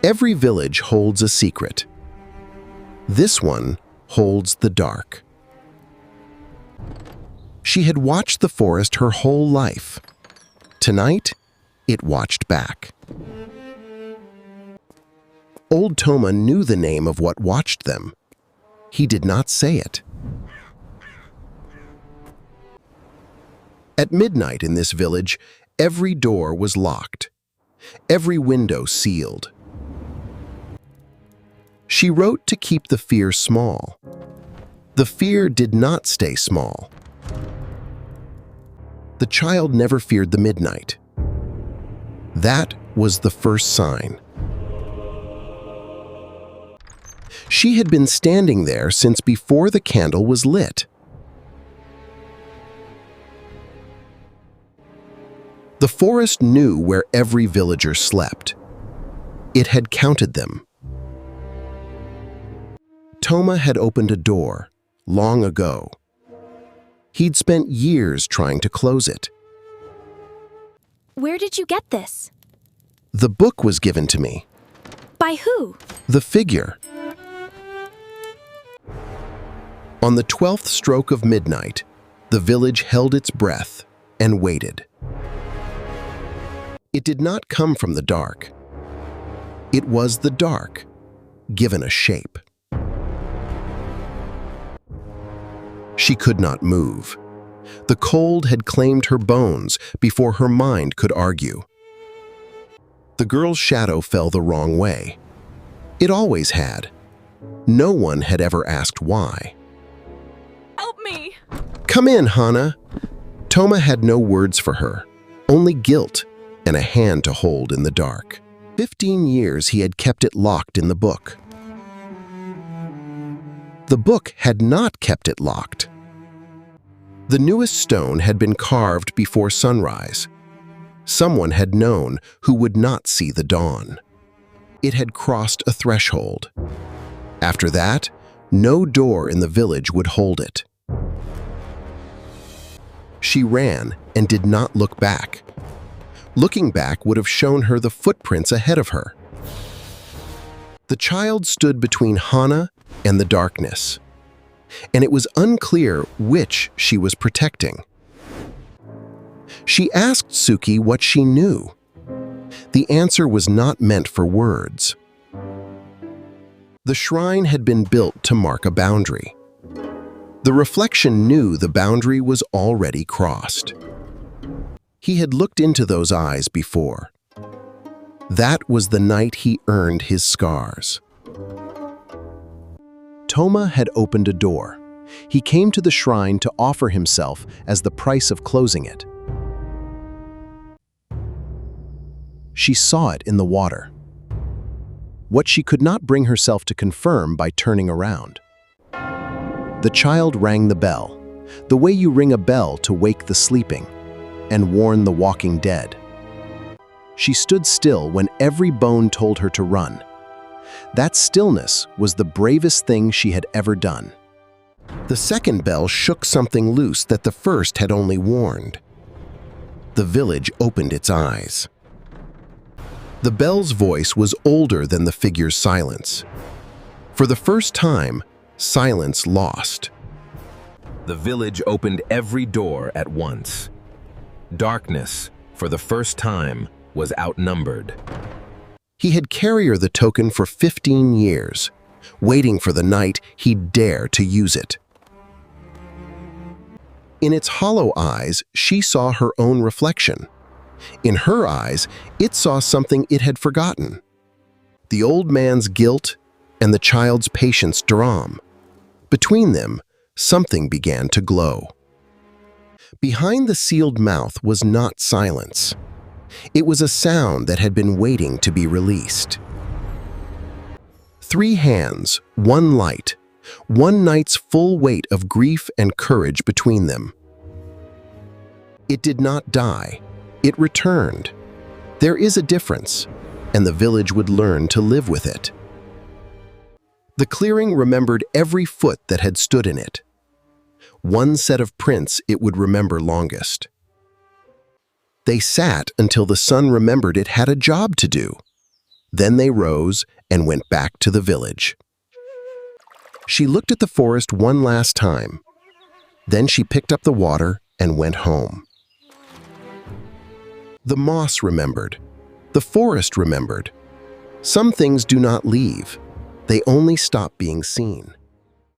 Every village holds a secret. This one holds the dark. She had watched the forest her whole life. Tonight, it watched back. Old Toma knew the name of what watched them. He did not say it. At midnight in this village, every door was locked, every window sealed. She wrote to keep the fear small. The fear did not stay small. The child never feared the midnight. That was the first sign. She had been standing there since before the candle was lit. The forest knew where every villager slept. It had counted them. Toma had opened a door, long ago. He'd spent years trying to close it. Where did you get this? The book was given to me. By who? The figure. On the 12th stroke of midnight, the village held its breath and waited. It did not come from the dark. It was the dark, given a shape. She could not move. The cold had claimed her bones before her mind could argue. The girl's shadow fell the wrong way. It always had. No one had ever asked why. Help me! Come in, Hana. Toma had no words for her, only guilt and a hand to hold in the dark. 15 years he had kept it locked in the book. The book had not kept it locked. The newest stone had been carved before sunrise. Someone had known who would not see the dawn. It had crossed a threshold. After that, no door in the village would hold it. She ran and did not look back. Looking back would have shown her the footprints ahead of her. The child stood between Hana and the darkness, and it was unclear which she was protecting. She asked Suki what she knew. The answer was not meant for words. The shrine had been built to mark a boundary. The reflection knew the boundary was already crossed. He had looked into those eyes before. That was the night he earned his scars. Toma had opened a door. He came to the shrine to offer himself as the price of closing it. She saw it in the water. What she could not bring herself to confirm by turning around. The child rang the bell, the way you ring a bell to wake the sleeping and warn the walking dead. She stood still when every bone told her to run. That stillness was the bravest thing she had ever done. The second bell shook something loose that the first had only warned. The village opened its eyes. The bell's voice was older than the figure's silence. For the first time, silence lost. The village opened every door at once. Darkness, for the first time, was outnumbered. He had carried the token for 15 years, waiting for the night he'd dare to use it. In its hollow eyes, she saw her own reflection. In her eyes, it saw something it had forgotten. The old man's guilt and the child's patience dram. Between them, something began to glow. Behind the sealed mouth was not silence. It was a sound that had been waiting to be released. 3 hands, 1 light, one night's full weight of grief and courage between them. It did not die. It returned. There is a difference, and the village would learn to live with it. The clearing remembered every foot that had stood in it. One set of prints it would remember longest. They sat until the sun remembered it had a job to do. Then they rose and went back to the village. She looked at the forest one last time. Then she picked up the water and went home. The moss remembered. The forest remembered. Some things do not leave. They only stop being seen.